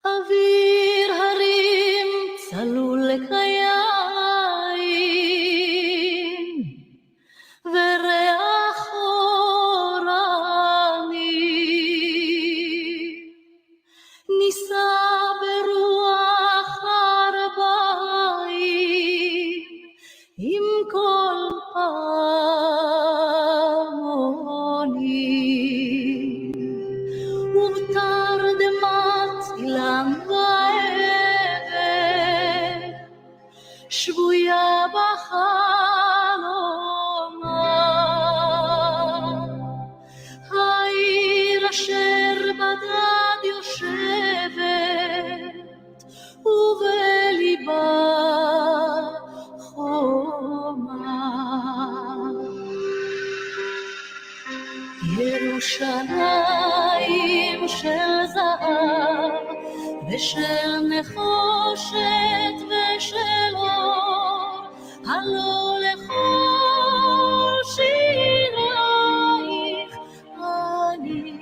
אוויר הרים צלול לקיים וריח אורני נישא ברוח ארבעים עם כל פעמוני ובתרדמת אילן ועבר שבויה בחלומה העיר אשר בדד יושבת ובליבה חומה ירושלים של זהב ושל נחושת ושל אור הלא לכל שירייך אני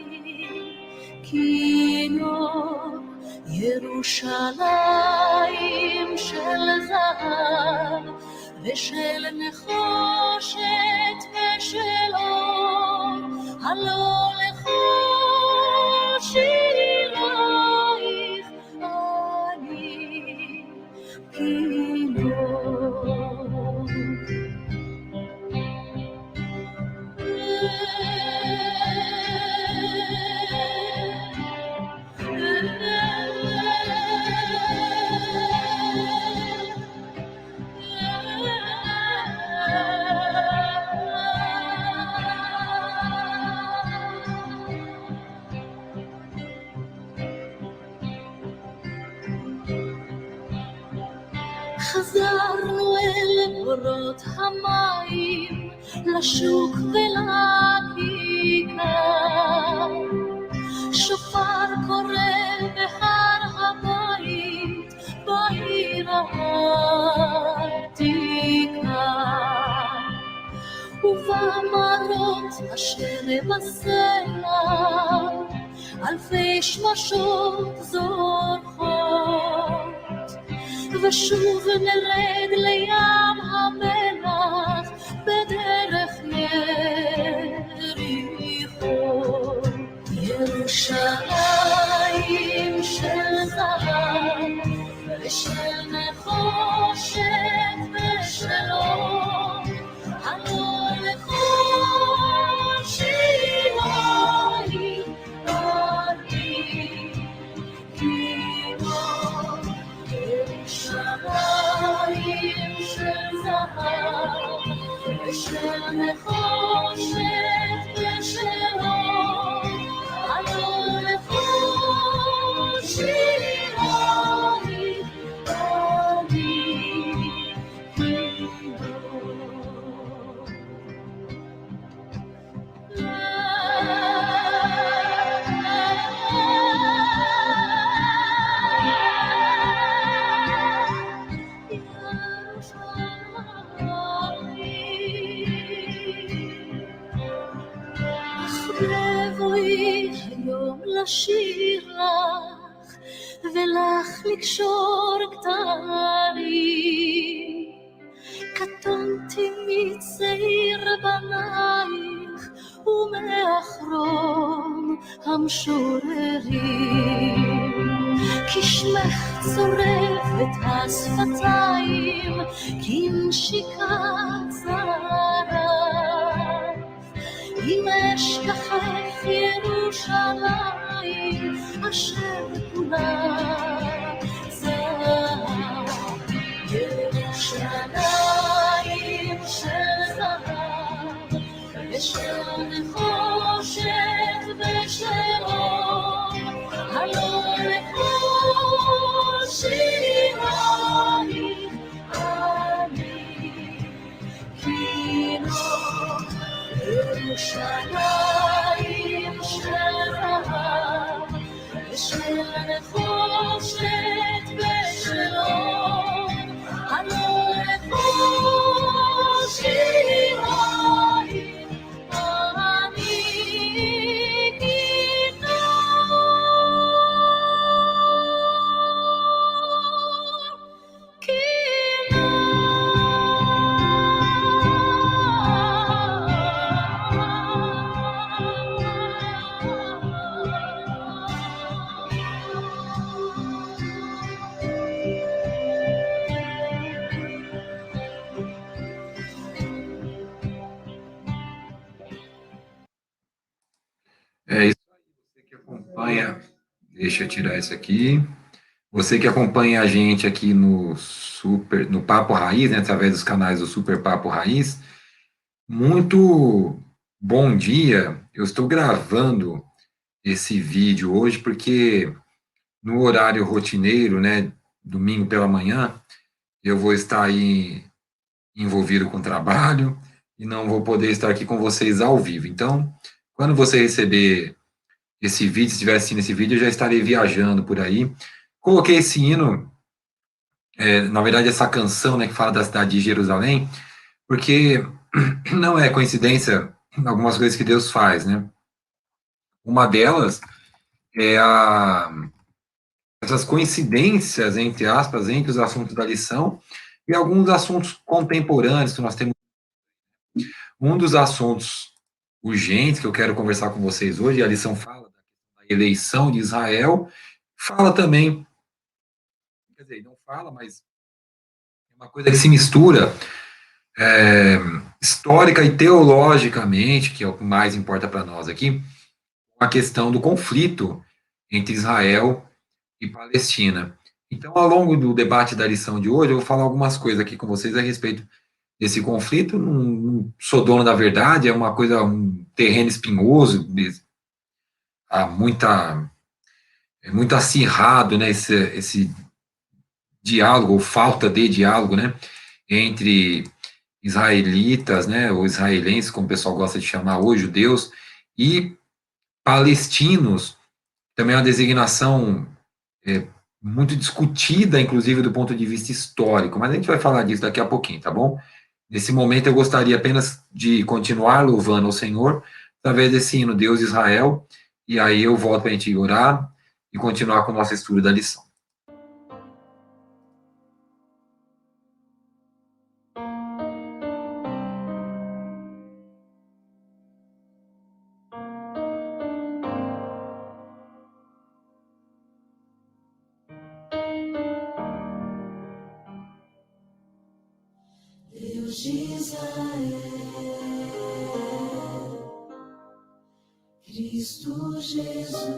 כינור ירושלים של זהב ושל נחושת ושל אור הלא לכל שירייך אני כינור חזרנו אל בורות המים, לשוק ולכיכר. שופר קורא בהר הבית, בעיר העתיקה. ובמרות אשר בסלע, אלפי שמשות זורחות. ושוב נרד לים המלח בדרך יריחו. ירושלים של זהב ושל נחושת ושל אור, הלא לכל שירייך אני כינור. ירושלים של זהב ושל נחושת ושל אור, הלא לכל שירייך אני בבואי היום לשיר לך ולך לקשור כתרים. קטונתי מצעיר בנייך ומאחרון המשוררים, כי שמך צורף את השפתיים כנשיקת זרף. אם אשכחך ירושלים אשר כולה זהב. ירושלים של זהב ושל נחושת ושל אור, הלא לכל שירייך אני כינור. ירושלים של זהב ושל נחושת ושל אור, הלא לכל שירייך אני כינור. Deixa eu tirar isso aqui. Você que acompanha a gente aqui no Papo Raiz, né, através dos canais do Super Papo Raiz, muito bom dia. Eu estou gravando esse vídeo hoje porque no horário rotineiro, né, domingo pela manhã, eu vou estar aí envolvido com trabalho e não vou poder estar aqui com vocês ao vivo. Então, quando você receber esse vídeo, se estiver assistindo esse vídeo, eu já estarei viajando por aí. Coloquei esse hino, na verdade, essa canção, né, que fala da cidade de Jerusalém, porque não é coincidência algumas coisas que Deus faz, né? Uma delas é essas coincidências, entre aspas, entre os assuntos da lição e alguns assuntos contemporâneos que nós temos. Um dos assuntos urgentes que eu quero conversar com vocês hoje, a lição fala da eleição de Israel, fala também, quer dizer, não fala, mas é uma coisa que se mistura histórica e teologicamente, que é o que mais importa para nós aqui, a questão do conflito entre Israel e Palestina. Então, ao longo do debate da lição de hoje, eu vou falar algumas coisas aqui com vocês a respeito desse conflito. Não sou dono da verdade, é uma coisa, um terreno espinhoso, é muito acirrado, né, esse diálogo, ou falta de diálogo, né, entre israelitas, né, ou israelenses, como o pessoal gosta de chamar hoje, judeus, e palestinos, também é uma designação muito discutida, inclusive do ponto de vista histórico, mas a gente vai falar disso daqui a pouquinho, tá bom? Nesse momento eu gostaria apenas de continuar louvando ao Senhor através desse hino Deus de Israel, e aí eu volto para a gente orar e continuar com o nosso estudo da lição. Deus de Israel, Cristo Jesus,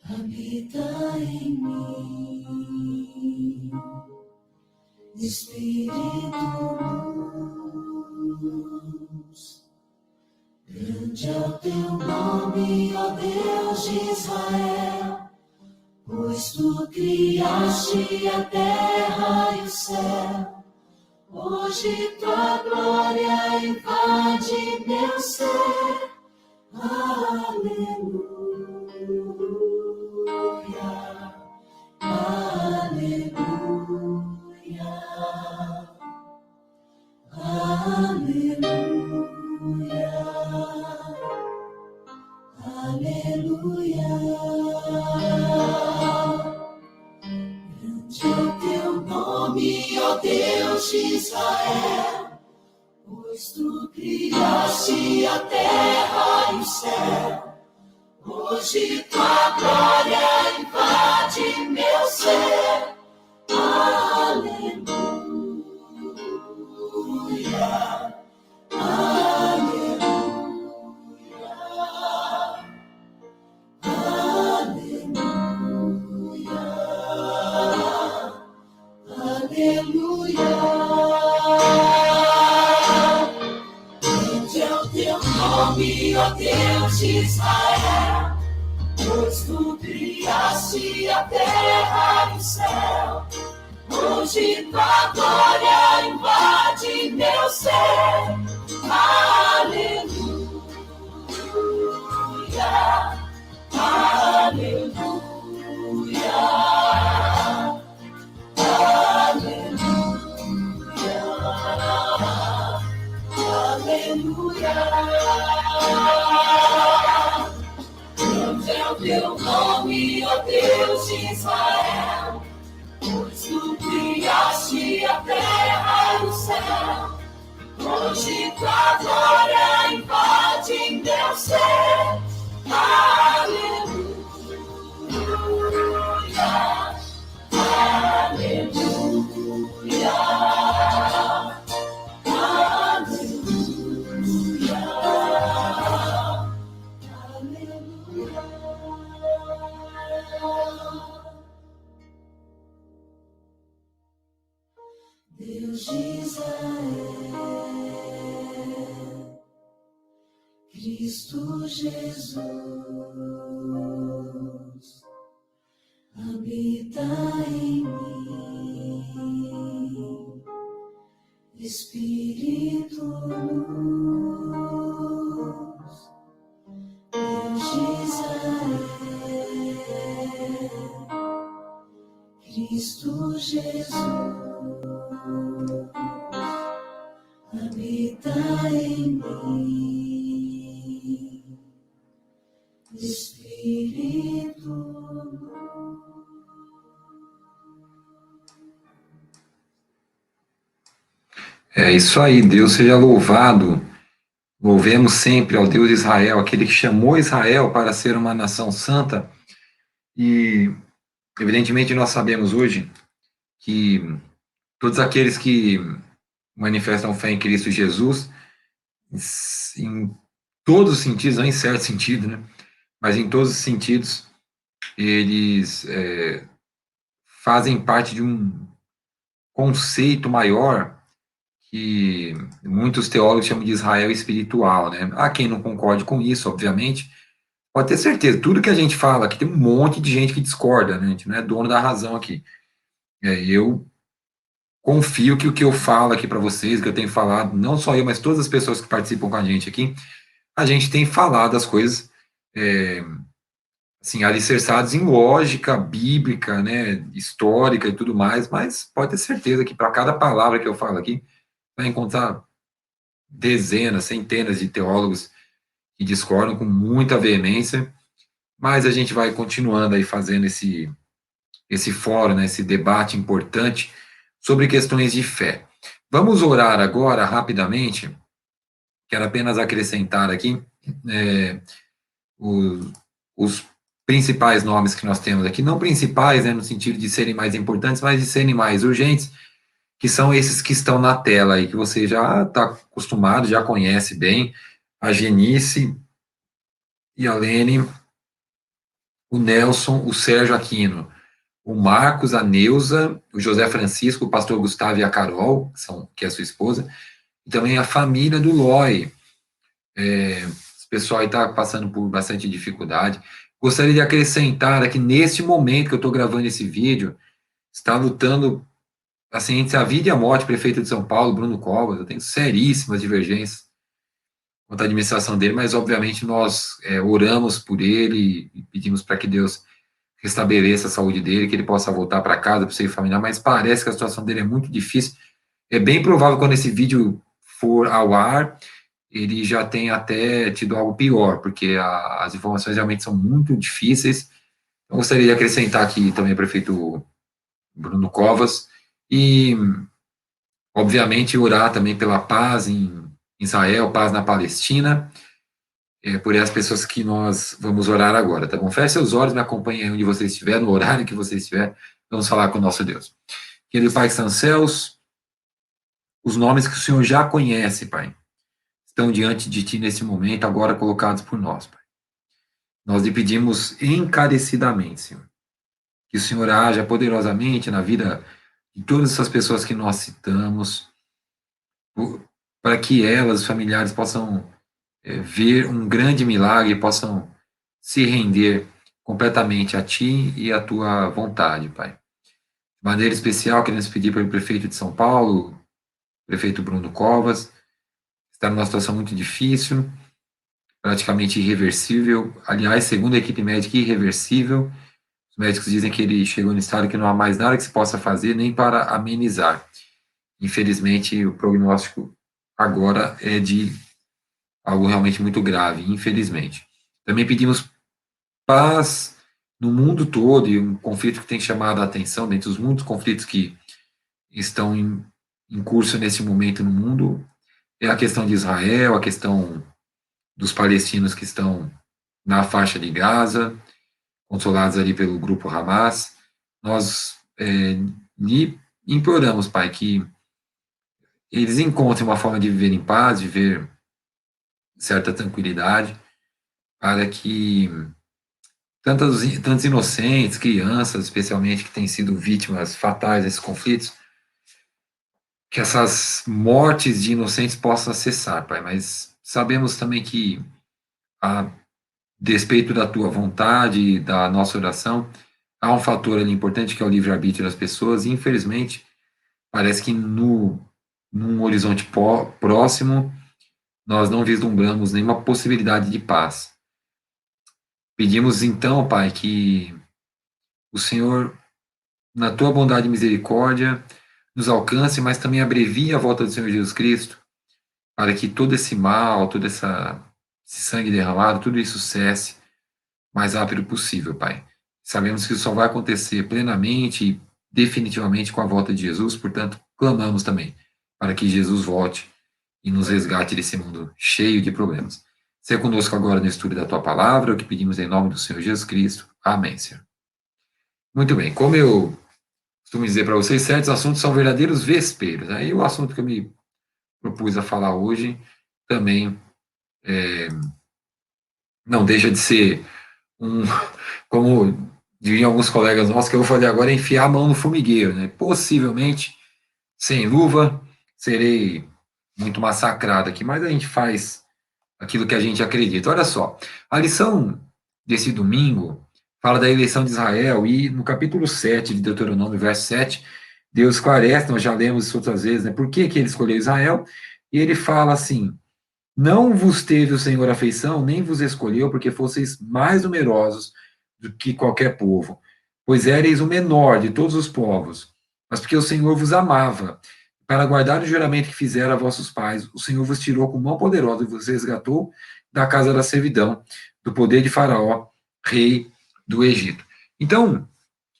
habita em mim, Espírito luz, grande é o teu nome, ó Deus de Israel, pois tu criaste a terra e o céu. Hoje tua glória invade meu ser. Aleluia, aleluia, aleluia, aleluia. Grande é o teu nome, ó Deus de Israel, pois tu criaste a terra e o céu. Hoje tua glória invade meu ser. Aleluia, aleluia, aleluia. Grande é o teu nome, ó Deus de Israel, pois tu criaste a terra e o céu. Hoje tua glória invade meu ser. Aleluia, aleluia, aleluia. Grande é o teu nome, ó Deus de Israel, pois tu criaste a terra e o céu. Hoje tua glória invade meu ser. Aleluia, aleluia, aleluia, aleluia. Deus de Israel, Cristo Jesus, habita em mim, Espírito luz, Deus de Israel, Cristo Jesus, habita em mim, Espírito luz. É isso aí, Deus seja louvado. Louvemos sempre ao Deus de Israel, aquele que chamou Israel para ser uma nação santa. E, evidentemente, nós sabemos hoje que todos aqueles que manifestam fé em Cristo Jesus, em todos os sentidos, não em certo sentido, né? Mas em todos os sentidos, eles fazem parte de um conceito maior que muitos teólogos chamam de Israel espiritual, né? Há quem não concorde com isso, obviamente. Pode ter certeza, tudo que a gente fala aqui tem um monte de gente que discorda, né? A gente não é dono da razão aqui. Eu confio que o que eu falo aqui para vocês, que eu tenho falado, não só eu, mas todas as pessoas que participam com a gente tem falado as coisas assim, alicerçadas em lógica bíblica, né, histórica e tudo mais, mas pode ter certeza que para cada palavra que eu falo aqui, vai encontrar dezenas, centenas de teólogos que discordam com muita veemência, mas a gente vai continuando aí fazendo esse fórum, né, esse debate importante sobre questões de fé. Vamos orar agora, rapidamente. Quero apenas acrescentar aqui os principais nomes que nós temos aqui, não principais, né, no sentido de serem mais importantes, mas de serem mais urgentes, que são esses que estão na tela aí, que você já está acostumado, já conhece bem, a Genice e a Lene, o Nelson, o Sérgio Aquino, o Marcos, a Neuza, o José Francisco, o pastor Gustavo e a Carol, que é a sua esposa, e também a família do Loi. Esse pessoal aí está passando por bastante dificuldade. Gostaria de acrescentar aqui, neste momento que eu estou gravando esse vídeo, está lutando assim, entre a vida e a morte, prefeito de São Paulo, Bruno Covas. Eu tenho seríssimas divergências quanto à administração dele, mas obviamente nós oramos por ele e pedimos para que Deus restabeleça a saúde dele, que ele possa voltar para casa, para o seio familiar, mas parece que a situação dele é muito difícil. É bem provável que quando esse vídeo for ao ar, ele já tenha até tido algo pior, porque as informações realmente são muito difíceis. Eu gostaria de acrescentar aqui também o prefeito Bruno Covas, e, obviamente, orar também pela paz em Israel, paz na Palestina, por essas pessoas que nós vamos orar agora, tá bom? Feche seus olhos, me acompanhe aí onde você estiver, no horário que você estiver, vamos falar com o nosso Deus. Querido Pai que está nos céus, os nomes que o Senhor já conhece, Pai, estão diante de Ti nesse momento, agora colocados por nós, Pai. Nós lhe pedimos encarecidamente, Senhor, que o Senhor haja poderosamente na vida de todas essas pessoas que nós citamos, para que elas, os familiares, possam ver um grande milagre, possam se render completamente a Ti e à Tua vontade, Pai. De maneira especial, queremos pedir para o prefeito de São Paulo, prefeito Bruno Covas, está numa situação muito difícil, praticamente irreversível. Aliás, segundo a equipe médica, irreversível. Os médicos dizem que ele chegou no estado que não há mais nada que se possa fazer, nem para amenizar. Infelizmente, o prognóstico agora é de algo realmente muito grave, infelizmente. Também pedimos paz no mundo todo, e um conflito que tem chamado a atenção, dentre os muitos conflitos que estão em curso nesse momento no mundo, é a questão de Israel, a questão dos palestinos que estão na faixa de Gaza, consolados ali pelo grupo Hamas. Nós lhe imploramos, Pai, que eles encontrem uma forma de viver em paz, de viver certa tranquilidade, para que tantos inocentes, crianças, especialmente, que têm sido vítimas fatais desses conflitos, que essas mortes de inocentes possam cessar, Pai, mas sabemos também que, a despeito da tua vontade, da nossa oração, há um fator ali importante que é o livre-arbítrio das pessoas, e infelizmente parece que num horizonte próximo nós não vislumbramos nenhuma possibilidade de paz. Pedimos então, Pai, que o Senhor, na tua bondade e misericórdia, nos alcance, mas também abrevie a volta do Senhor Jesus Cristo, para que todo esse mal, esse sangue derramado, tudo isso cesse o mais rápido possível, Pai. Sabemos que isso só vai acontecer plenamente e definitivamente com a volta de Jesus, portanto, clamamos também para que Jesus volte e nos resgate desse mundo cheio de problemas. Seja conosco agora no estudo da tua palavra, o que pedimos em nome do Senhor Jesus Cristo. Amém, Senhor. Muito bem, como eu costumo dizer para vocês, certos assuntos são verdadeiros vesperos. Aí o assunto que eu me propus a falar hoje também não deixa de ser um, como diriam alguns colegas nossos, que eu vou fazer agora é enfiar a mão no formigueiro, né? Possivelmente, sem luva, serei muito massacrado aqui, mas a gente faz aquilo que a gente acredita. Olha só, a lição desse domingo fala da eleição de Israel, e no capítulo 7 de Deuteronômio, verso 7, Deus esclarece, nós já lemos isso outras vezes, né? Por que, que ele escolheu Israel? E ele fala assim: não vos teve o Senhor afeição, nem vos escolheu, porque fosseis mais numerosos do que qualquer povo, pois éreis o menor de todos os povos, mas porque o Senhor vos amava. Para guardar o juramento que fizera a vossos pais, o Senhor vos tirou com mão poderosa e vos resgatou da casa da servidão, do poder de Faraó, rei do Egito. Então,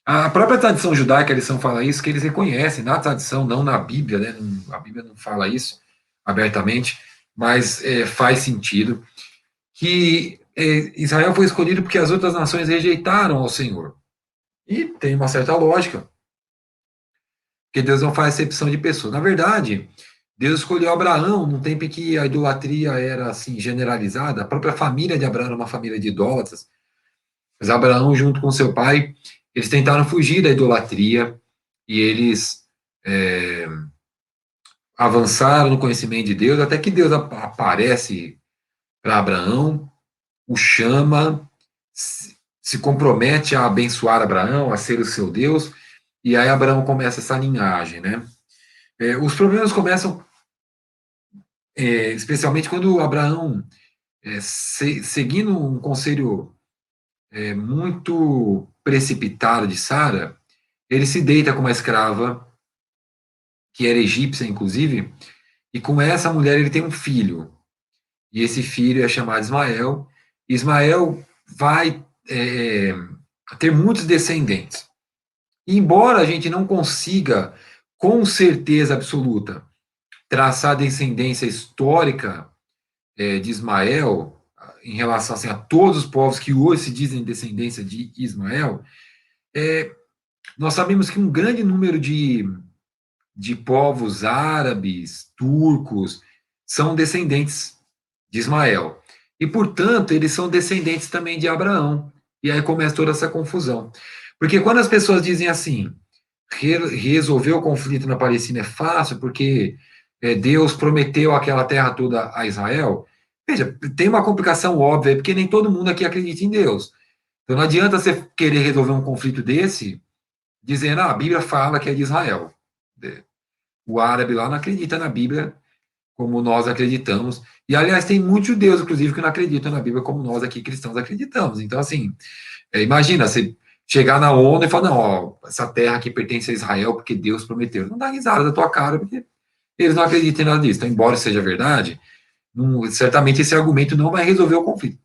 a própria tradição judaica, eles não fala isso, que eles reconhecem na tradição, não na Bíblia, né? A Bíblia não fala isso abertamente, mas faz sentido que Israel foi escolhido porque as outras nações rejeitaram ao Senhor. E tem uma certa lógica, porque Deus não faz acepção de pessoas. Na verdade, Deus escolheu Abraão num tempo em que a idolatria era assim generalizada. A própria família de Abraão era uma família de idólatras. Mas Abraão, junto com seu pai, eles tentaram fugir da idolatria e eles é, avançaram no conhecimento de Deus, até que Deus aparece para Abraão, o chama, se compromete a abençoar Abraão, a ser o seu Deus, e aí Abraão começa essa linhagem, né? Os problemas começam, especialmente quando Abraão, seguindo um conselho muito precipitado de Sara, ele se deita com uma escrava, que era egípcia, inclusive, e com essa mulher ele tem um filho, e esse filho é chamado Ismael. Ismael vai ter muitos descendentes. E embora a gente não consiga, com certeza absoluta, traçar a descendência histórica de Ismael, em relação assim, a todos os povos que hoje se dizem descendência de Ismael, nós sabemos que um grande número de povos árabes, turcos, são descendentes de Ismael. E, portanto, eles são descendentes também de Abraão. E aí começa toda essa confusão. Porque quando as pessoas dizem assim, resolver o conflito na Palestina é fácil, porque Deus prometeu aquela terra toda a Israel, veja, tem uma complicação óbvia, porque nem todo mundo aqui acredita em Deus. Então não adianta você querer resolver um conflito desse dizendo, a Bíblia fala que é de Israel. O árabe lá não acredita na Bíblia como nós acreditamos. E, aliás, tem muitos judeus, inclusive, que não acreditam na Bíblia como nós aqui cristãos acreditamos. Então, assim, imagina, você chegar na ONU e falar, não, ó, essa terra aqui pertence a Israel porque Deus prometeu. Não dá risada da tua cara, porque eles não acreditam em nada disso. Então, embora seja verdade, certamente esse argumento não vai resolver o conflito.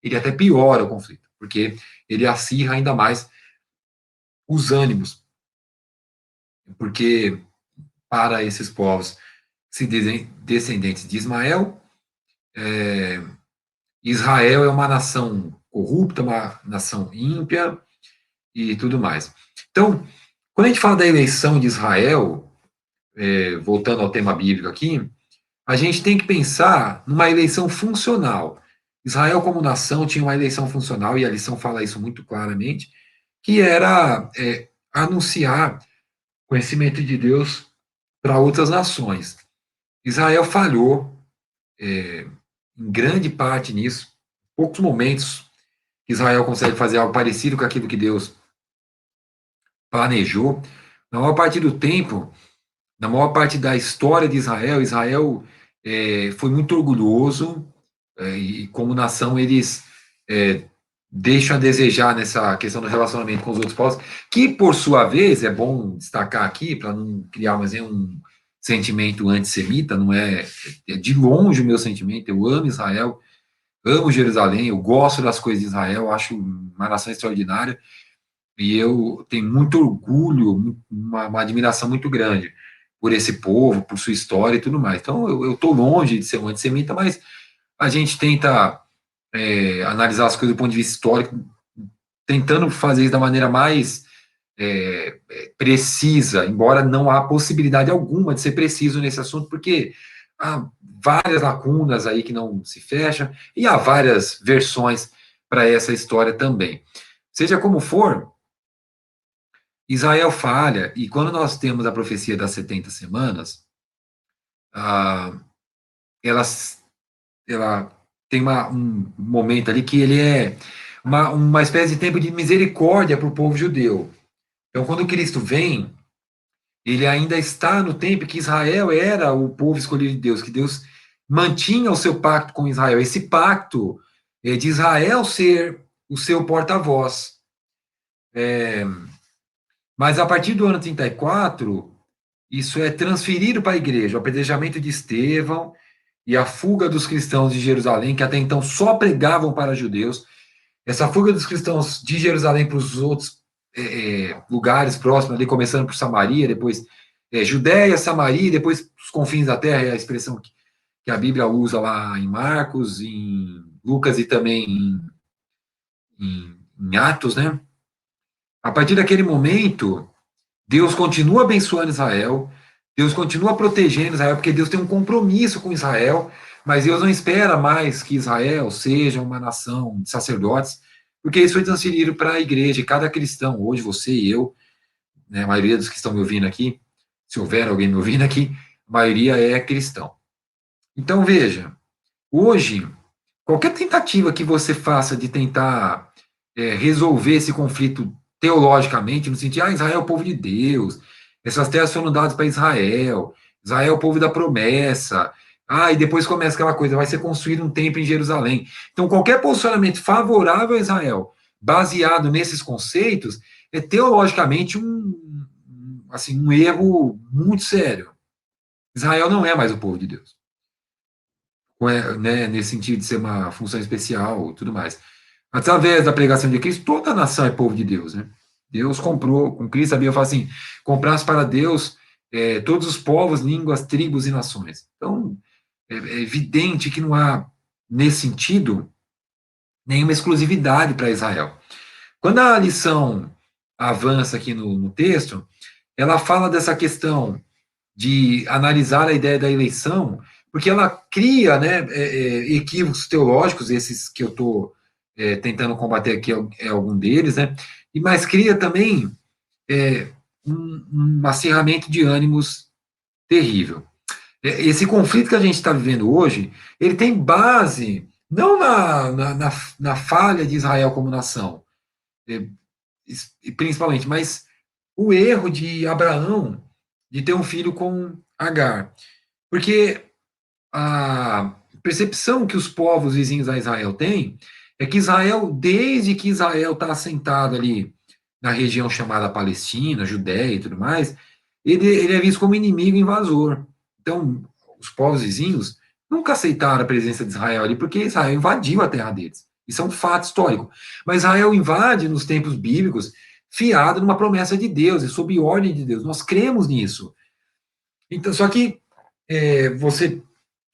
Ele até piora o conflito, porque ele acirra ainda mais os ânimos. Porque, para esses povos se dizem descendentes de Ismael, Israel é uma nação corrupta, uma nação ímpia e tudo mais. Então, quando a gente fala da eleição de Israel, voltando ao tema bíblico aqui, a gente tem que pensar numa eleição funcional. Israel, como nação, tinha uma eleição funcional, e a lição fala isso muito claramente, que era anunciar o conhecimento de Deus para outras nações. Israel falhou em grande parte nisso. Poucos momentos que Israel consegue fazer algo parecido com aquilo que Deus planejou. Na maior parte do tempo, na maior parte da história de Israel, Israel foi muito orgulhoso, e como nação eles é, deixam a desejar nessa questão do relacionamento com os outros povos, que por sua vez, é bom destacar aqui, para não criar mais um sentimento antissemita, não é de longe o meu sentimento, eu amo Israel, amo Jerusalém, eu gosto das coisas de Israel, acho uma nação extraordinária, e eu tenho muito orgulho, uma admiração muito grande por esse povo, por sua história e tudo mais. Então, eu estou longe de ser um antissemita, mas a gente tenta analisar as coisas do ponto de vista histórico, tentando fazer isso da maneira mais precisa, embora não há possibilidade alguma de ser preciso nesse assunto, porque há várias lacunas aí que não se fecham, e há várias versões para essa história também. Seja como for, Israel falha, e quando nós temos a profecia das 70 semanas, ah, ela, ela tem um momento ali que ele é uma espécie de tempo de misericórdia para o povo judeu. Então, quando Cristo vem, ele ainda está no tempo que Israel era o povo escolhido de Deus, que Deus mantinha o seu pacto com Israel. Esse pacto de Israel ser o seu porta-voz. Mas a partir do ano 34, isso é transferido para a igreja. O apedrejamento de Estevão e a fuga dos cristãos de Jerusalém, que até então só pregavam para judeus. Essa fuga dos cristãos de Jerusalém para os outros lugares próximos, ali, começando por Samaria, depois Judéia, Samaria, depois os confins da terra, é a expressão que a Bíblia usa lá em Marcos, em Lucas e também em Atos, né? A partir daquele momento, Deus continua abençoando Israel, Deus continua protegendo Israel, porque Deus tem um compromisso com Israel, mas Deus não espera mais que Israel seja uma nação de sacerdotes, porque isso foi transferido para a igreja, e cada cristão, hoje você e eu, né, a maioria dos que estão me ouvindo aqui, se houver alguém me ouvindo aqui, a maioria é cristão. Então, veja, hoje, qualquer tentativa que você faça de tentar resolver esse conflito teologicamente, no sentido, Israel é o povo de Deus, essas terras foram dadas para Israel, Israel é o povo da promessa, e depois começa aquela coisa, vai ser construído um templo em Jerusalém. Então, qualquer posicionamento favorável a Israel, baseado nesses conceitos, é teologicamente assim, um erro muito sério. Israel não é mais o povo de Deus, né, nesse sentido de ser uma função especial e tudo mais. Através da pregação de Cristo, toda a nação é povo de Deus, né? Deus comprou, com Cristo, a Bíblia fala assim, comprasse para Deus todos os povos, línguas, tribos e nações. Então, é evidente que não há, nesse sentido, nenhuma exclusividade para Israel. Quando a lição avança aqui no texto, ela fala dessa questão de analisar a ideia da eleição, porque ela cria, né, equívocos teológicos, esses que eu estou tentando combater aqui é algum deles, né, mas cria também um acirramento de ânimos terrível. Esse conflito que a gente está vivendo hoje, ele tem base não na falha de Israel como nação, é, principalmente, mas o erro de Abraão de ter um filho com Agar. Porque a percepção que os povos vizinhos a Israel têm é que Israel, desde que Israel está assentado ali na região chamada Palestina, Judéia e tudo mais, ele é visto como inimigo invasor. Então, os povos vizinhos nunca aceitaram a presença de Israel ali, porque Israel invadiu a terra deles. Isso é um fato histórico. Mas Israel invade nos tempos bíblicos fiado numa promessa de Deus e sob ordem de Deus. Nós cremos nisso. Então, só que você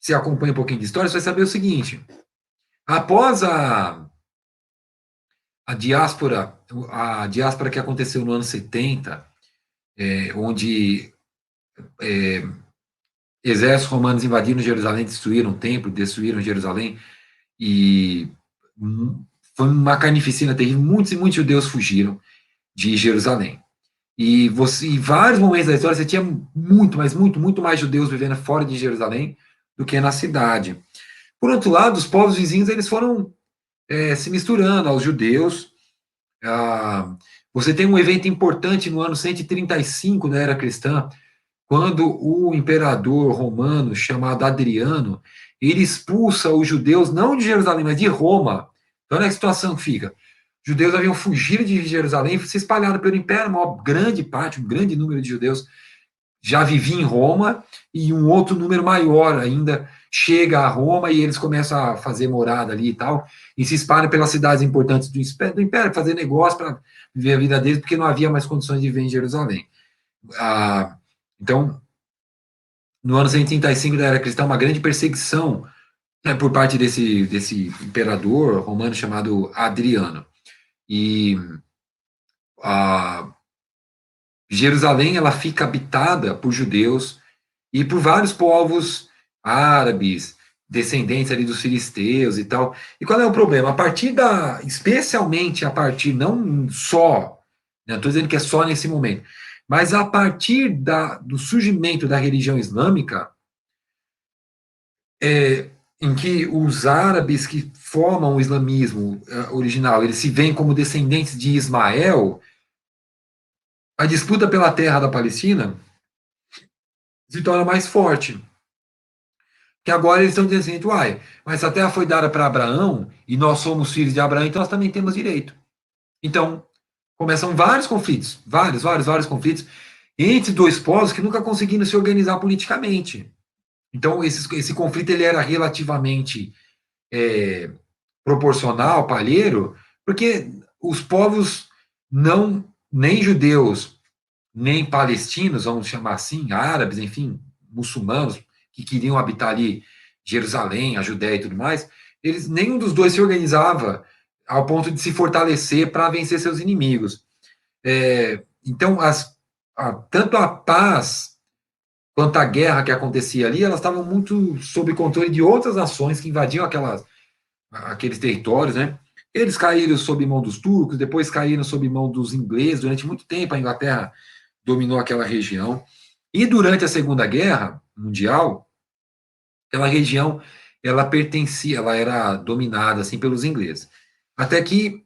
se acompanha um pouquinho de história, você vai saber o seguinte: após a diáspora que aconteceu no ano 70, onde exércitos romanos invadiram Jerusalém, destruíram o templo, destruíram Jerusalém, e foi uma carnificina terrível. Muitos e muitos judeus fugiram de Jerusalém. E você, em vários momentos da história, você tinha muito, mas muito, muito mais judeus vivendo fora de Jerusalém do que na cidade. Por outro lado, os povos vizinhos eles foram se misturando aos judeus. Ah, você tem um evento importante no ano 135 da era cristã, quando o imperador romano, chamado Adriano, ele expulsa os judeus não de Jerusalém, mas de Roma. Então, olha a situação que fica. Os judeus haviam fugido de Jerusalém, se espalharam pelo império, uma grande parte, um grande número de judeus já vivia em Roma, e um outro número maior ainda chega a Roma e eles começam a fazer morada ali e tal, e se espalham pelas cidades importantes do império, fazer negócio para viver a vida deles, porque não havia mais condições de viver em Jerusalém. Ah, então, no ano 135 da era cristã, uma grande perseguição, né, por parte desse imperador romano chamado Adriano. E a Jerusalém ela fica habitada por judeus e por vários povos árabes, descendentes ali dos filisteus e tal. E qual é o problema? A partir especialmente a partir, não só, não estou dizendo que é só nesse momento, mas a partir do surgimento da religião islâmica, em que os árabes que formam o islamismo original, eles se veem como descendentes de Ismael, a disputa pela terra da Palestina se torna mais forte. Que agora eles estão dizendo assim, uai, mas a terra foi dada para Abraão e nós somos filhos de Abraão, então nós também temos direito. Então, começam vários conflitos, vários conflitos entre dois povos que nunca conseguiram se organizar politicamente. Então, esse conflito ele era relativamente proporcional, palheiro, porque os povos não, nem judeus, nem palestinos, vamos chamar assim, árabes, enfim, muçulmanos, que queriam habitar ali Jerusalém, a Judéia e tudo mais, eles, nenhum dos dois se organizava ao ponto de se fortalecer para vencer seus inimigos. Então, tanto a paz quanto a guerra que acontecia ali, elas estavam muito sob controle de outras nações que invadiam aqueles territórios, né? Eles caíram sob mão dos turcos, depois caíram sob mão dos ingleses. Durante muito tempo, a Inglaterra dominou aquela região. E durante a Segunda Guerra Mundial, aquela região ela pertencia, ela era dominada assim pelos ingleses. Até que,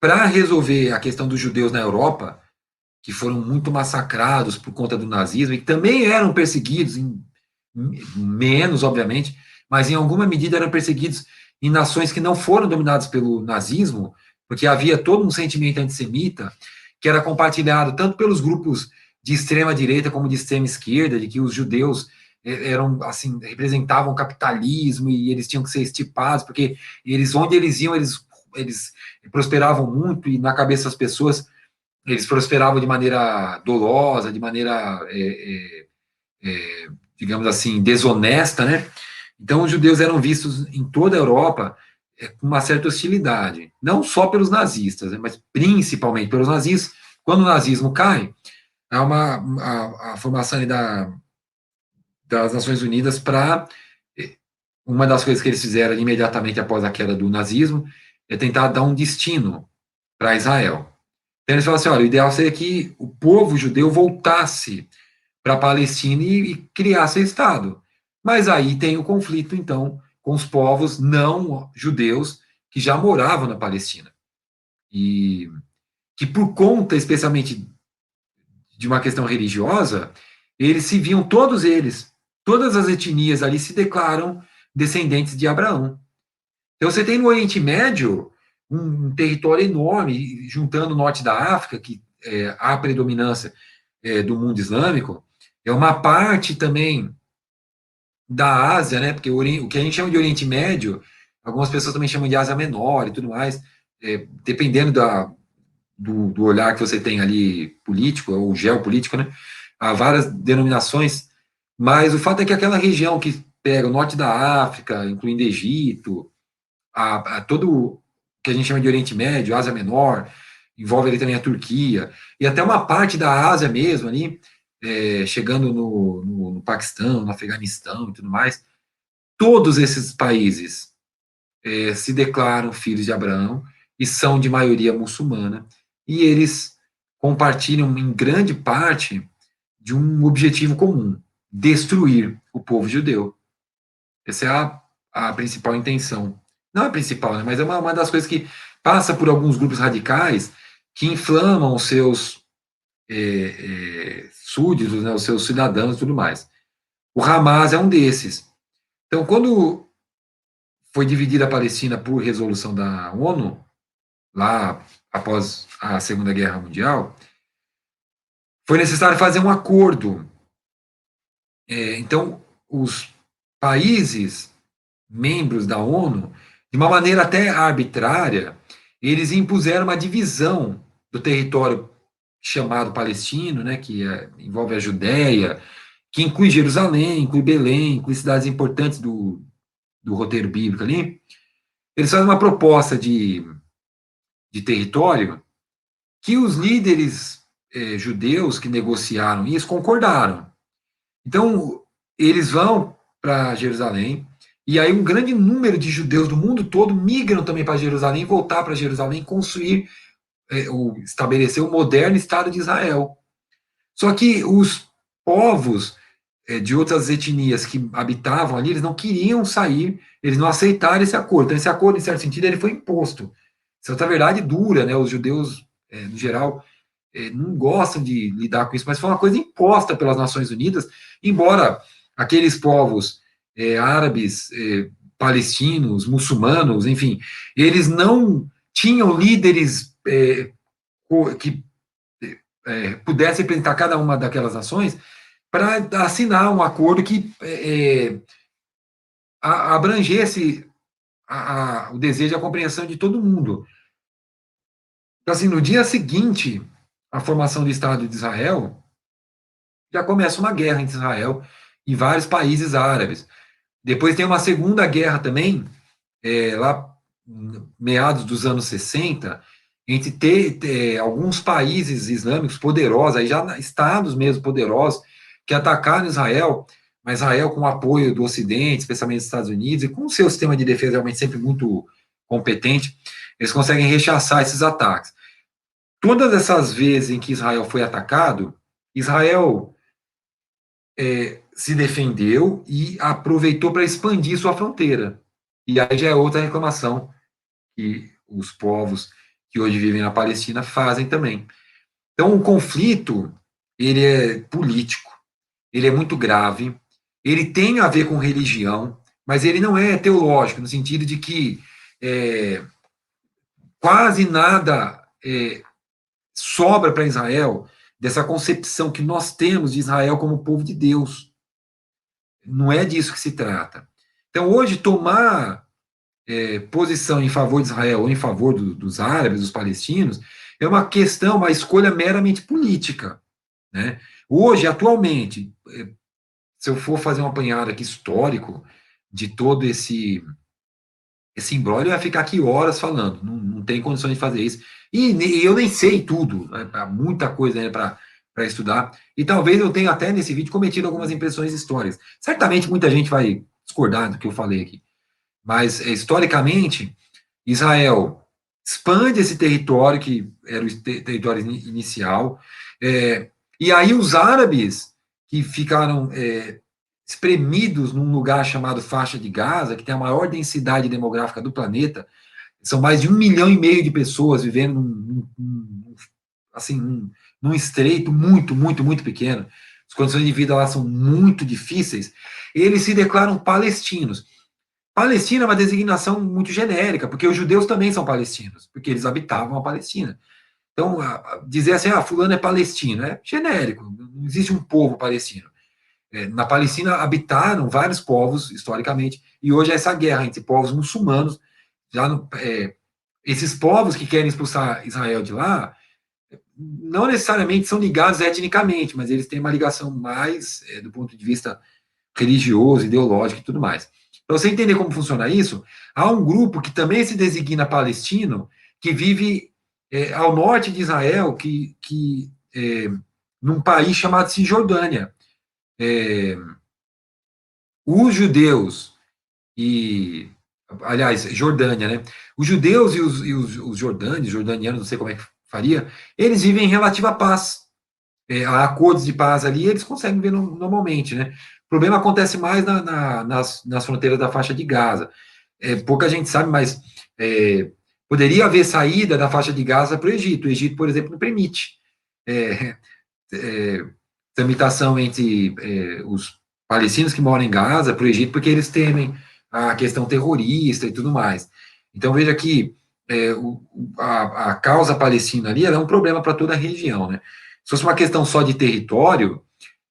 para resolver a questão dos judeus na Europa, que foram muito massacrados por conta do nazismo e que também eram perseguidos, menos, obviamente, mas em alguma medida eram perseguidos em nações que não foram dominadas pelo nazismo, porque havia todo um sentimento antissemita que era compartilhado tanto pelos grupos de extrema direita como de extrema esquerda, de que os judeus eram assim representavam o capitalismo e eles tinham que ser extirpados porque eles onde eles iam eles prosperavam muito e na cabeça das pessoas eles prosperavam de maneira dolosa, de maneira digamos assim desonesta, né? Então os judeus eram vistos em toda a Europa com uma certa hostilidade, não só pelos nazistas, né, mas principalmente pelos nazistas. Quando o nazismo cai, há a formação das Nações Unidas para uma das coisas que eles fizeram imediatamente após a queda do nazismo é tentar dar um destino para Israel. Então eles falaram assim, olha, o ideal seria que o povo judeu voltasse para a Palestina e criasse Estado. Mas aí tem o conflito, então, com os povos não judeus que já moravam na Palestina. E que por conta, especialmente, de uma questão religiosa, eles se viam, todas as etnias ali se declaram descendentes de Abraão. Então você tem no Oriente Médio um território enorme, juntando o norte da África, que há a predominância do mundo islâmico, é uma parte também da Ásia, né? Porque o que a gente chama de Oriente Médio, algumas pessoas também chamam de Ásia Menor e tudo mais, dependendo do olhar que você tem ali político ou geopolítico, né? Há várias denominações, mas o fato é que aquela região que pega o norte da África, incluindo Egito, todo o que a gente chama de Oriente Médio, Ásia Menor, envolve ali também a Turquia, e até uma parte da Ásia mesmo ali, chegando no Paquistão, no Afeganistão e tudo mais, todos esses países se declaram filhos de Abraão e são de maioria muçulmana, e eles compartilham em grande parte de um objetivo comum: destruir o povo judeu. Essa é a principal intenção. Não a principal, né, mas é uma das coisas que passa por alguns grupos radicais que inflamam os seus súditos, né, os seus cidadãos e tudo mais. O Hamas é um desses. Então, quando foi dividida a Palestina por resolução da ONU, lá após a Segunda Guerra Mundial, foi necessário fazer um acordo. Então, os países membros da ONU, de uma maneira até arbitrária, eles impuseram uma divisão do território chamado palestino, né, que envolve a Judéia, que inclui Jerusalém, inclui Belém, inclui cidades importantes do roteiro bíblico ali. Eles fazem uma proposta de território que os líderes judeus que negociaram isso concordaram. Então, eles vão para Jerusalém, e aí um grande número de judeus do mundo todo migram também para Jerusalém, voltar para Jerusalém, construir ou estabelecer o moderno Estado de Israel. Só que os povos de outras etnias que habitavam ali, eles não queriam sair, eles não aceitaram esse acordo. Então, esse acordo, em certo sentido, ele foi imposto. Isso é outra verdade dura, né? Os judeus, no geral, não gostam de lidar com isso, mas foi uma coisa imposta pelas Nações Unidas, embora aqueles povos árabes, palestinos, muçulmanos, enfim, eles não tinham líderes que pudessem representar cada uma daquelas nações para assinar um acordo que abrangesse o desejo e a compreensão de todo mundo. Então, assim, no dia seguinte à formação do Estado de Israel, já começa uma guerra entre Israel e vários países árabes. Depois tem uma segunda guerra também, lá meados dos anos 60, entre alguns países islâmicos poderosos, aí já estados mesmo poderosos, que atacaram Israel, mas Israel com o apoio do Ocidente, especialmente dos Estados Unidos, e com o seu sistema de defesa realmente sempre muito competente, eles conseguem rechaçar esses ataques. Todas essas vezes em que Israel foi atacado, Israel se defendeu e aproveitou para expandir sua fronteira. E aí já é outra reclamação que os povos que hoje vivem na Palestina fazem também. Então, o conflito, ele é político, ele é muito grave, ele tem a ver com religião, mas ele não é teológico, no sentido de que quase nada sobra para Israel dessa concepção que nós temos de Israel como povo de Deus. Não é disso que se trata. Então, hoje, tomar posição em favor de Israel ou em favor dos árabes, dos palestinos, é uma questão, uma escolha meramente política. Né? Hoje, atualmente, se eu for fazer um apanhado aqui histórico de todo esse imbróglio, vai ficar aqui horas falando, não tem condições de fazer isso. E eu nem sei tudo, né? Há muita coisa né, para estudar, e talvez eu tenha até nesse vídeo cometido algumas impressões históricas. Certamente muita gente vai discordar do que eu falei aqui, mas historicamente, Israel expande esse território que era o território inicial, e aí os árabes que ficaram espremidos num lugar chamado faixa de Gaza, que tem a maior densidade demográfica do planeta, são mais de 1,5 milhão de pessoas vivendo num estreito muito, muito, muito pequeno. As condições de vida lá são muito difíceis. Eles se declaram palestinos. Palestina é uma designação muito genérica, porque os judeus também são palestinos, porque eles habitavam a Palestina. Então, dizer assim, fulano é palestino, é genérico, não existe um povo palestino. Na Palestina habitaram vários povos, historicamente, e hoje é essa guerra entre povos muçulmanos. Esses povos que querem expulsar Israel de lá, não necessariamente são ligados etnicamente, mas eles têm uma ligação mais do ponto de vista religioso, ideológico e tudo mais. Para você entender como funciona isso, há um grupo que também se designa palestino, que vive ao norte de Israel, num país chamado Cisjordânia. Os judeus aliás, Jordânia, né? Os judeus e os jordanianos, não sei como é que faria, eles vivem em relativa paz. Há acordos de paz ali, eles conseguem ver normalmente, né? O problema acontece mais nas fronteiras da faixa de Gaza. Pouca gente sabe, mas poderia haver saída da faixa de Gaza para o Egito. O Egito, por exemplo, não permite tramitação entre os palestinos que moram em Gaza para o Egito, porque eles temem a questão terrorista e tudo mais. Então, veja que a causa palestina ali é um problema para toda a região, né? Se fosse uma questão só de território,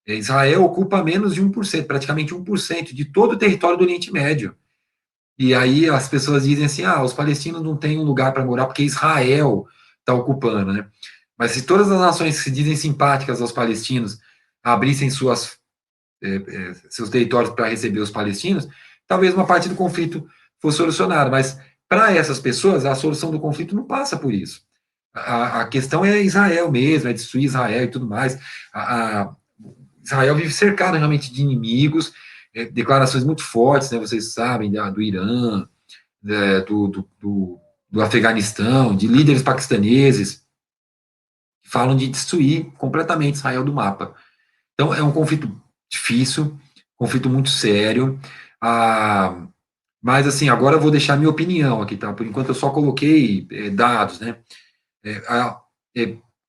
Israel ocupa menos de 1%, praticamente 1% de todo o território do Oriente Médio. E aí as pessoas dizem assim, os palestinos não têm um lugar para morar porque Israel está ocupando, né? Mas se todas as nações que se dizem simpáticas aos palestinos abrissem seus territórios para receber os palestinos, talvez uma parte do conflito fosse solucionada. Mas para essas pessoas, a solução do conflito não passa por isso. A questão é Israel mesmo, é destruir Israel e tudo mais. Israel vive cercado realmente de inimigos, declarações muito fortes, né, vocês sabem, do Irã, do Afeganistão, de líderes paquistaneses, que falam de destruir completamente Israel do mapa. Então, é um conflito difícil, conflito muito sério, mas, assim, agora eu vou deixar minha opinião aqui, tá? Por enquanto eu só coloquei dados, né?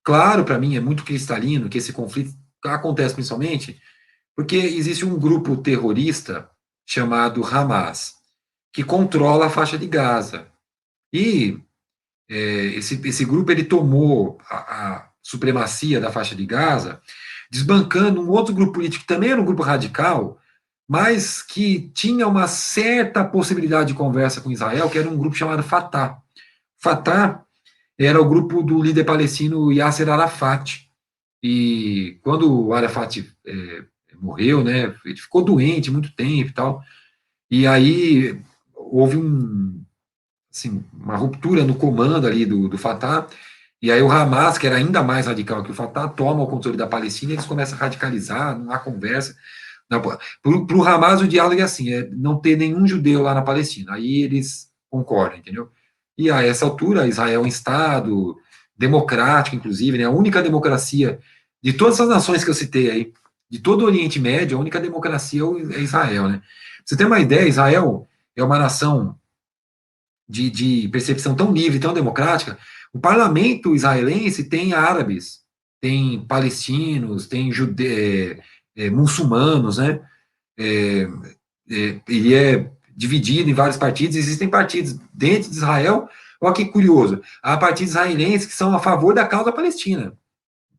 Claro, para mim, é muito cristalino que esse conflito acontece principalmente porque existe um grupo terrorista chamado Hamas, que controla a faixa de Gaza. E esse grupo ele tomou a supremacia da faixa de Gaza, desbancando um outro grupo político que também era um grupo radical, mas que tinha uma certa possibilidade de conversa com Israel, que era um grupo chamado Fatah. Fatah era o grupo do líder palestino Yasser Arafat. E quando o Arafat morreu, né, ele ficou doente muito tempo e tal, e aí houve uma ruptura no comando ali do Fatah, e aí o Hamas, que era ainda mais radical que o Fatah, toma o controle da Palestina e eles começam a radicalizar, não há conversa. Para o Hamas, o diálogo é assim, não ter nenhum judeu lá na Palestina, aí eles concordam, entendeu? E a essa altura, Israel é um Estado democrático, inclusive, né, a única democracia de todas as nações que eu citei aí, de todo o Oriente Médio, a única democracia é Israel, né? Pra você ter uma ideia, Israel é uma nação de percepção tão livre, tão democrática. O parlamento israelense tem árabes, tem palestinos, tem muçulmanos, né? Ele é dividido em vários partidos, existem partidos dentro de Israel. Olha que curioso, há partidos israelenses que são a favor da causa palestina.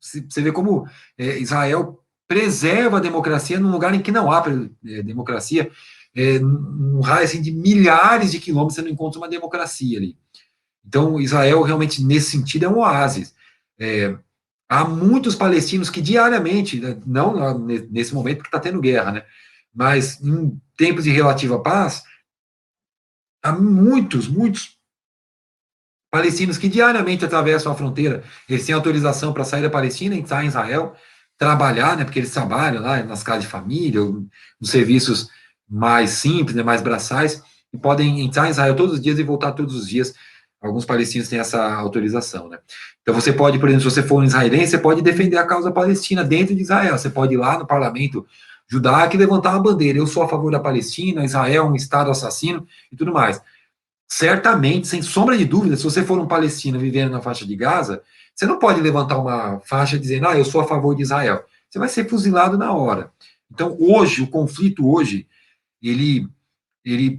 Você vê como Israel preserva a democracia num lugar em que não há democracia. Num raio assim, de milhares de quilômetros você não encontra uma democracia ali. Então, Israel realmente, nesse sentido, é um oásis. Há muitos palestinos que diariamente, né, não nesse momento porque está tendo guerra, né, mas em tempos de relativa paz, há muitos palestinos que diariamente atravessam a fronteira, eles têm autorização para sair da Palestina e estar em Israel, trabalhar, né, porque eles trabalham lá nas casas de família, ou nos serviços mais simples, né, mais braçais, e podem entrar em Israel todos os dias e voltar todos os dias. Alguns palestinos têm essa autorização, né? Então você pode, por exemplo, se você for um israelense, você pode defender a causa palestina dentro de Israel, você pode ir lá no parlamento judaico e levantar uma bandeira, eu sou a favor da Palestina, Israel é um estado assassino e tudo mais. Certamente, sem sombra de dúvida, se você for um palestino vivendo na faixa de Gaza, você não pode levantar uma faixa dizendo, eu sou a favor de Israel. Você vai ser fuzilado na hora. Então, hoje, o conflito hoje, ele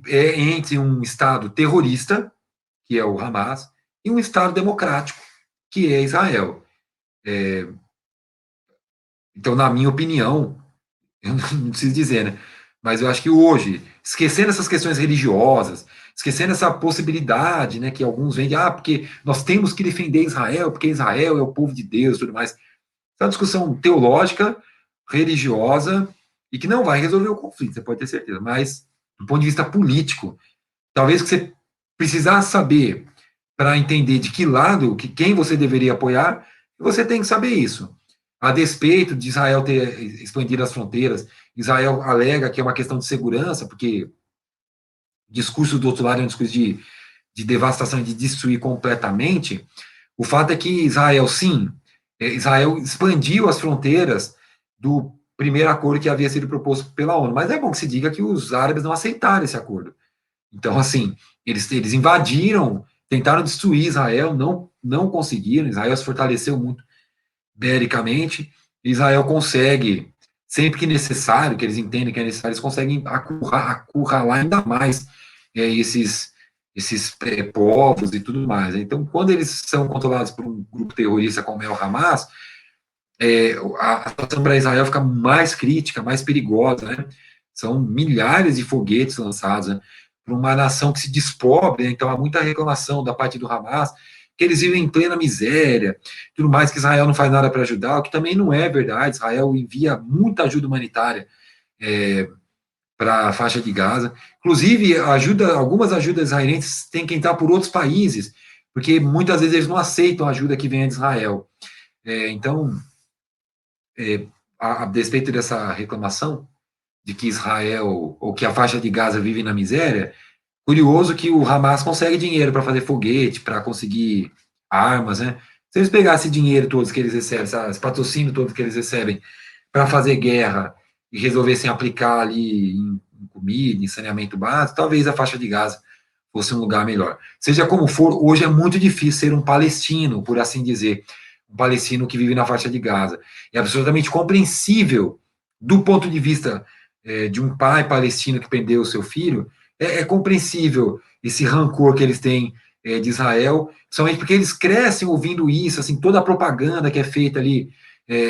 é entre um Estado terrorista, que é o Hamas, e um Estado democrático, que é Israel. Então, na minha opinião, eu não preciso dizer, né? Mas eu acho que hoje, esquecendo essas questões religiosas, esquecendo essa possibilidade, né, que alguns vendem, porque nós temos que defender Israel, porque Israel é o povo de Deus, tudo mais. É uma discussão teológica, religiosa, e que não vai resolver o conflito, você pode ter certeza. Mas, do ponto de vista político, talvez que você precisasse saber para entender de que lado, quem você deveria apoiar, você tem que saber isso. A despeito de Israel ter expandido as fronteiras, Israel alega que é uma questão de segurança, porque o discurso do outro lado é um discurso de devastação, de destruir completamente. O fato é que Israel, sim, Israel expandiu as fronteiras do primeiro acordo que havia sido proposto pela ONU, mas é bom que se diga que os árabes não aceitaram esse acordo. Então, assim, eles invadiram, tentaram destruir Israel, não conseguiram. Israel se fortaleceu muito bericamente. Israel consegue, sempre que necessário, que eles entendem que é necessário, eles conseguem acurralar ainda mais esses povos e tudo mais. Então, quando eles são controlados por um grupo terrorista como é o Hamas, a situação para Israel fica mais crítica, mais perigosa, né? São milhares de foguetes lançados, né, para uma nação que se despobre, né? Então há muita reclamação da parte do Hamas, que eles vivem em plena miséria, tudo mais, que Israel não faz nada para ajudar, o que também não é verdade. Israel envia muita ajuda humanitária para a faixa de Gaza. Inclusive, algumas ajudas israelenses têm que entrar por outros países, porque muitas vezes eles não aceitam a ajuda que vem de Israel. Então, a despeito dessa reclamação de que Israel ou que a faixa de Gaza vive na miséria, curioso que o Hamas consegue dinheiro para fazer foguete, para conseguir armas, né? Se eles pegassem dinheiro todos que eles recebem, esse patrocínio todo que eles recebem para fazer guerra e resolvessem aplicar ali em comida, em saneamento básico, talvez a faixa de Gaza fosse um lugar melhor. Seja como for, hoje é muito difícil ser um palestino, por assim dizer, um palestino que vive na faixa de Gaza. É absolutamente compreensível, do ponto de vista de um pai palestino que perdeu o seu filho, é compreensível esse rancor que eles têm de Israel, somente porque eles crescem ouvindo isso, assim, toda a propaganda que é feita ali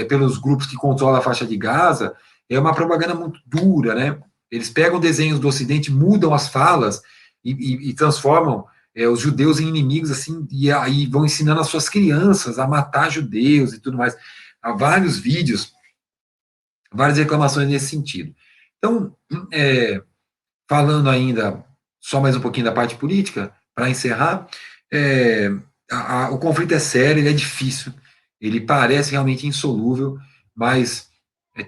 pelos grupos que controlam a faixa de Gaza, é uma propaganda muito dura, né? Eles pegam desenhos do Ocidente, mudam as falas e transformam os judeus em inimigos, assim, e aí vão ensinando as suas crianças a matar judeus e tudo mais. Há vários vídeos, várias reclamações nesse sentido. Então, falando ainda só mais um pouquinho da parte política, para encerrar, o conflito é sério, ele é difícil, ele parece realmente insolúvel, mas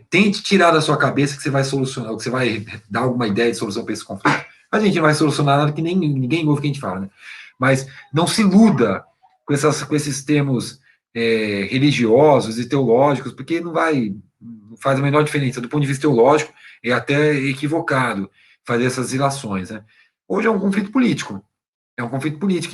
tente tirar da sua cabeça que você vai solucionar, que você vai dar alguma ideia de solução para esse conflito. A gente não vai solucionar nada, que nem ninguém ouve o que a gente fala, né? Mas não se iluda com esses termos religiosos e teológicos, porque não faz a menor diferença. Do ponto de vista teológico, é até equivocado fazer essas ilações, né? Hoje é um conflito político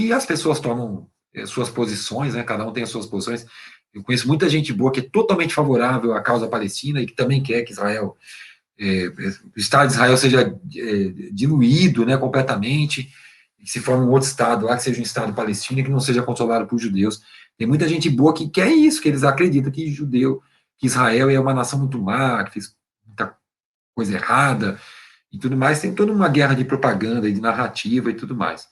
e as pessoas tomam suas posições, né? Cada um tem as suas posições. Eu conheço muita gente boa que é totalmente favorável à causa palestina e que também quer que Israel, o Estado de Israel seja diluído, né, completamente, que se forme um outro Estado lá, que seja um Estado palestino e que não seja controlado por judeus. Tem muita gente boa que quer isso, que eles acreditam que Israel é uma nação muito má, que fez muita coisa errada e tudo mais. Tem toda uma guerra de propaganda e de narrativa e tudo mais.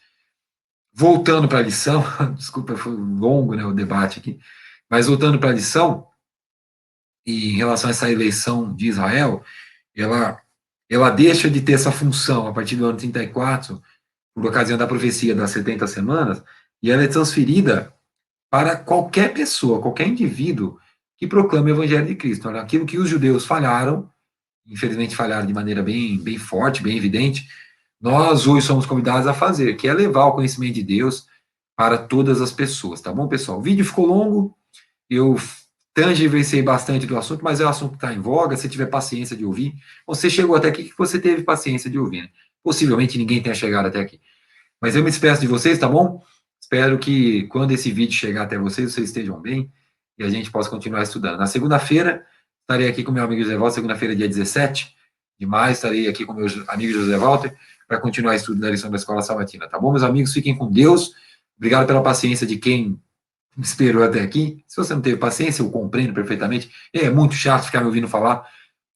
Voltando para a lição, desculpa, foi longo, né, o debate aqui, mas voltando para a lição, e em relação a essa eleição de Israel, ela deixa de ter essa função a partir do ano 34, por ocasião da profecia das 70 semanas, e ela é transferida para qualquer pessoa, qualquer indivíduo que proclame o evangelho de Cristo. Olha, aquilo que os judeus falharam, infelizmente falharam de maneira bem forte, bem evidente, nós hoje somos convidados a fazer, que é levar o conhecimento de Deus para todas as pessoas, tá bom, pessoal? O vídeo ficou longo, eu tangiversei bastante do assunto, mas é um assunto que está em voga, se tiver paciência de ouvir. Você chegou até aqui, que você teve paciência de ouvir, né? Possivelmente ninguém tenha chegado até aqui. Mas eu me despeço de vocês, tá bom? Espero que quando esse vídeo chegar até vocês estejam bem e a gente possa continuar estudando. Na segunda-feira, estarei aqui com meu amigo José Walter, segunda-feira, dia 17 de maio, estarei aqui com meu amigo José Walter para continuar estudando a lição da Escola Sabatina, tá bom, meus amigos? Fiquem com Deus. Obrigado pela paciência de quem me esperou até aqui. Se você não teve paciência, eu compreendo perfeitamente. É muito chato ficar me ouvindo falar.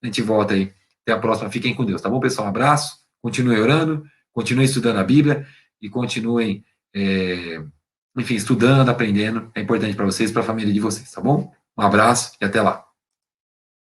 A gente volta aí. Até a próxima. Fiquem com Deus, tá bom, pessoal? Um abraço. Continuem orando, continuem estudando a Bíblia e continuem, enfim, estudando, aprendendo. É importante para vocês, para a família de vocês, tá bom? Um abraço e até lá.